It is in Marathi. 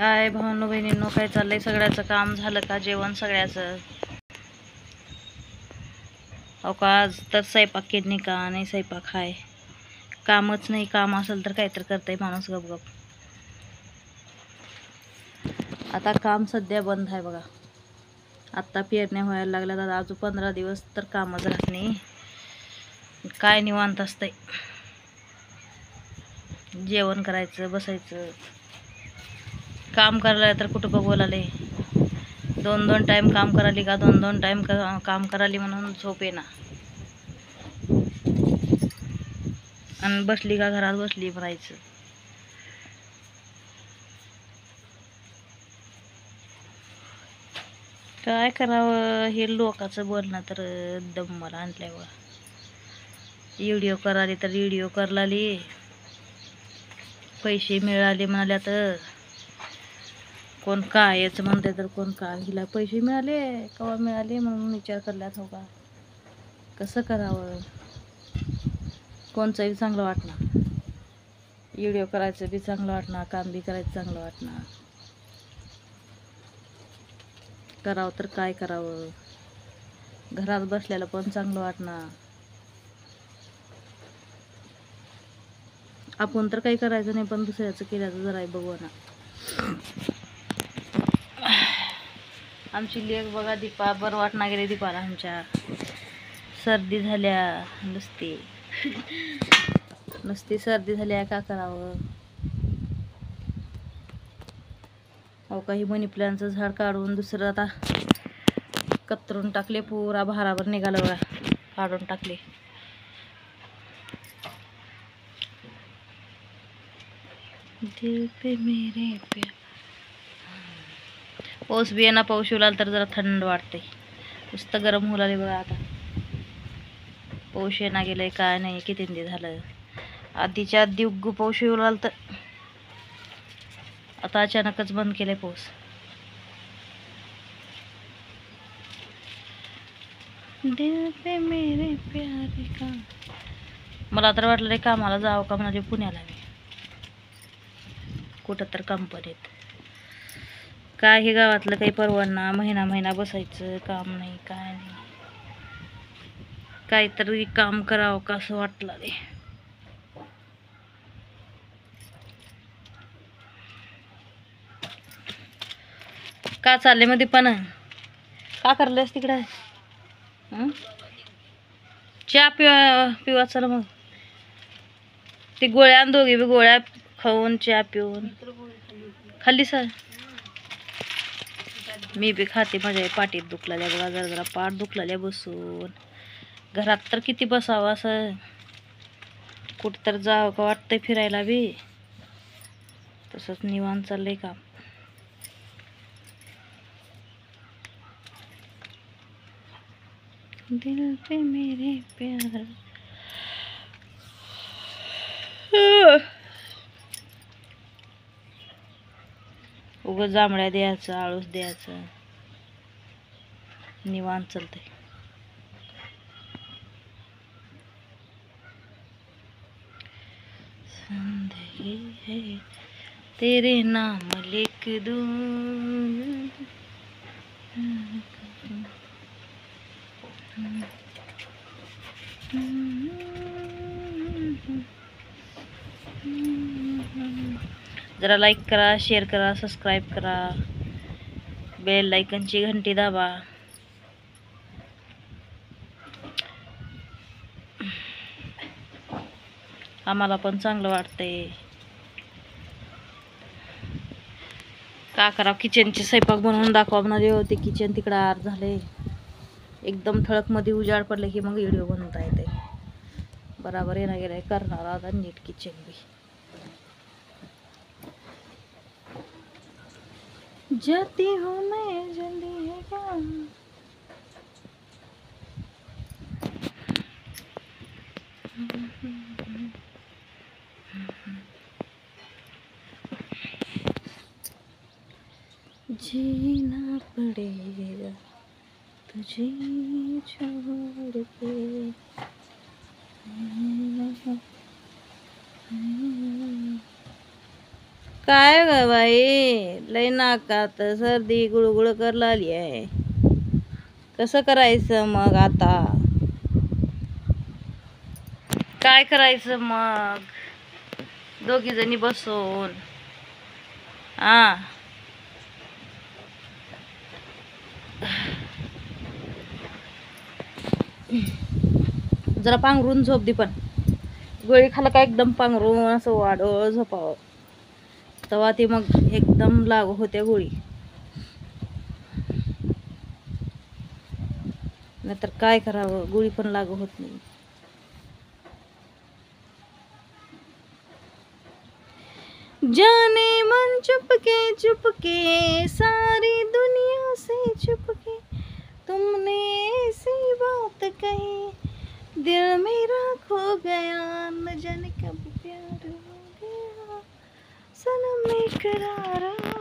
काय भावांनो बहिणींनो, काय चाललंय? सगळ्याचं काम झालं का? जेवण सगळ्याचं? अहो का आज तर स्वयंपाक केली का नाही? स्वयंपाक हाय, कामच नाही. काम असेल तर काहीतरी करताय माणूस गपगप. आता काम सध्या बंद आहे बघा. आत्ता पेरण्या व्हायला लागल्यात. आता अजून 15 दिवस तर कामच राहत नाही. काय निवांत असतंय, जेवण करायचं, बसायचं. काम करायला तर कुठं बघवलाले. 2-2 टाइम काम कराली का? 2-2 टाइम काम कराली म्हणून झोप येईना. आणि बसली का घरात बसली म्हणायचं. काय करावं, हे लोकांचं बोलणं तर दम मला आणलंय बघा. व्हिडिओ कराली तर व्हिडिओ करलाली, पैसे मिळाले म्हणाल्या तर कोण कायच म्हणते, तर कोण काय. हिला पैसे मिळाले केव्हा मिळाले म्हणून विचार करल्यात. हो का, कसं करावं? कोणचंही चांगलं वाटणार, व्हिडिओ करायचं बी चांगलं वाटणार, काम बी करायचं चांगलं वाटणार. करावं तर काय करावं? घरात बसल्याला पण चांगलं वाटणार. आपण तर काही करायचं नाही, पण दुसऱ्याचं केल्याचं जरा बघू ना. आमची लेक बघा दीपा, बरं वाटणार गेले दीपाला. आमच्या सर्दी झाल्या, नुसती सर्दी झाल्या. का करावं? अहो काही मनी प्लॅनचं झाड काढून दुसरं आता कतरून टाकले. पुरा भाराभर निघालं बघा, काढून टाकले. दिल पे मेरे प्यार. पाऊस बी येणार, पाऊस येऊ तर जरा थंड वाटते. नुसतं गरम होऊ लागले बघा. आता पाऊस येणार गेलंय काय नाही, किती दिन झालं. आधीच्या आधी उग्गू पाऊस येऊ लागला, तर आता अचानकच बंद केलंय पाऊस. दिल पे मेरे प्यार का. मला तर वाटलं रे कामाला जावं का म्हणजे पुण्याला मी, कुठं तर कंपनीत. काय हे गावातलं काही परवडणार. महिना बसायचं, काम नाही काय नाही. काहीतरी काम करावं का असं वाटलं रे. का चालले मध्ये पण? का करलेस तिकडे? चहा पिवा चला मग. ती गोळ्या दोघी बी गोळ्या खाऊन चहा पिऊन खाल्ली सर. मी बी खाते. माझ्या पाठीत दुखलेल्या बघा, जरा जरा पाठ दुखलेल्या बसून. घरात तर किती बसावं, असं कुठं तर जावं का वाटतंय फिरायला बी. तसंच निवांत चाललंय काम. दिल पे मेरे प्यार. उगं जांभळ्या द्यायचं, आळूस द्यायचं, निवांत चालतंय. संदेही है तेरे नाम लिख दूं. जरा लाईक करा, शेअर करा, सबस्क्राईब करा, बेल लायकनची घंटी दाबा. आम्हाला पण चांगलं वाटतंय. का करावं? किचनचे स्वयंपाक बनवून दाखवा म्हणा होते. किचन तिकडं आर झाले. एकदम ठळक मध्ये उजाड पडले की मग व्हिडिओ बनवता येते. बराबर येणं गेलाय करणार आता नीट किचन बी. जाती हूँ मैं जल्दी है क्या. जीना पड़ेगा तुझे छोड़ के. काय ग बाई, लय नाकात सर्दी गुळगुळ कर लागली आहे. कसं करायचं मग आता? काय करायचं मग? दोघी जणी बसून जरा पांघरून झोप दे, पण गोळी खाला का एकदम पांघरून असं वाढव झोपावं, तेव्हा ते मग एकदम लागू होत्या गोळी. नाहीतर काय करावं, गोळी पण लागू होत नाही. जाने मन चुपके चुपके सारी दुनिया से चुपके तुमने ऐसी बात कही, दिल मेरा खो गया, न जाने कब प्यार हो गया, सनम इकरार